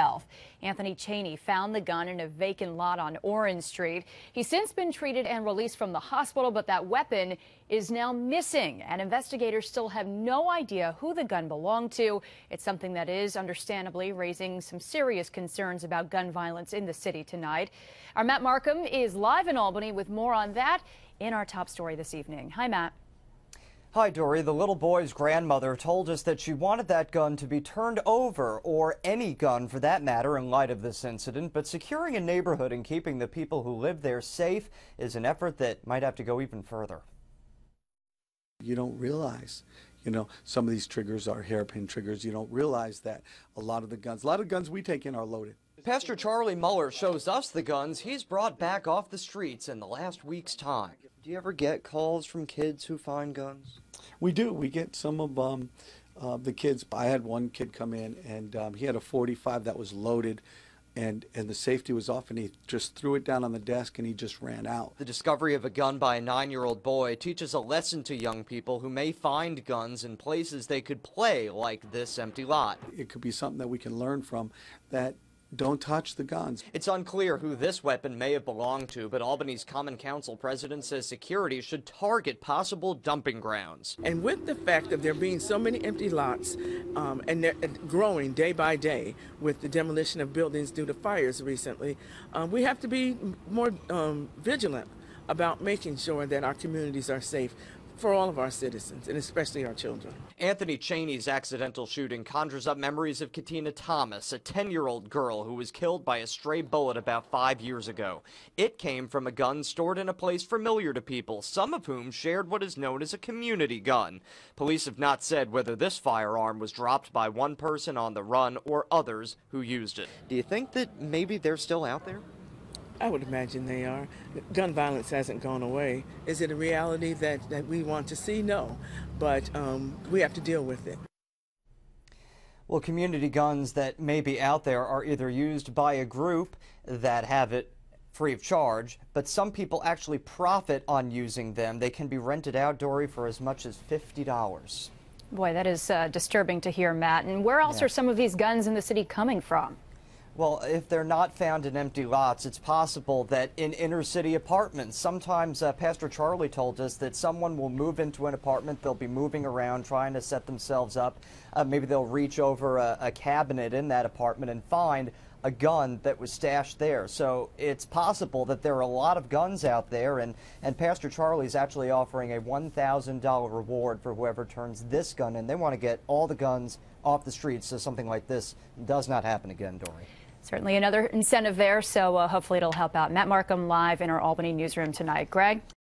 health. Anthony Chaney found the gun in a vacant lot on Orange Street. He's since been treated and released from the hospital, but that weapon is now missing, and investigators still have no idea who the gun belonged to. It's something that is understandably raising some serious concerns about gun violence in the city tonight. Our Matt Markham is live in Albany with more on that in our top story this evening. Hi, Matt. Hi, Dory. The little boy's grandmother told us that she wanted that gun to be turned over, or any gun for that matter, in light of this incident. But securing a neighborhood and keeping the people who live there safe is an effort that might have to go even further. You don't realize, some of these triggers are hairpin triggers. You don't realize that a lot of the guns we take in are loaded. Pastor Charlie Muller shows us the guns he's brought back off the streets in the last week's time. Do you ever get calls from kids who find guns? We do. We get some of the kids. I had one kid come in, and he had a .45 that was loaded, and the safety was off, and he just threw it down on the desk, and he just ran out. The discovery of a gun by a 9-year-old boy teaches a lesson to young people who may find guns in places they could play, like this empty lot. It could be something that we can learn from, that don't touch the guns. It's unclear who this weapon may have belonged to, but Albany's Common Council president says security should target possible dumping grounds. And with the fact of there being so many empty lots, and they're growing day by day with the demolition of buildings due to fires recently, we have to be more vigilant about making sure that our communities are safe for all of our citizens, and especially our children. Anthony Chaney's accidental shooting conjures up memories of Kathina Thomas, a 10-year-old girl who was killed by a stray bullet about 5 years ago. It came from a gun stored in a place familiar to people, some of whom shared what is known as a community gun. Police have not said whether this firearm was dropped by one person on the run or others who used it. Do you think that maybe they're still out there? I would imagine they are. Gun violence hasn't gone away. Is it a reality that we want to see? No, but we have to deal with it. Well, community guns that may be out there are either used by a group that have it free of charge, but some people actually profit on using them. They can be rented out, Dory, for as much as $50. Boy, that is disturbing to hear, Matt. And where else are some of these guns in the city coming from? Well, if they're not found in empty lots, it's possible that in inner-city apartments. Sometimes Pastor Charlie told us that someone will move into an apartment, they'll be moving around, trying to set themselves up. Maybe they'll reach over a cabinet in that apartment and find a gun that was stashed there. So it's possible that there are a lot of guns out there, and Pastor Charlie's actually offering a $1,000 reward for whoever turns this gun in. They want to get all the guns off the streets so something like this does not happen again, Dory. Certainly another incentive there, so hopefully it'll help out. Matt Markham live in our Albany newsroom tonight. Greg?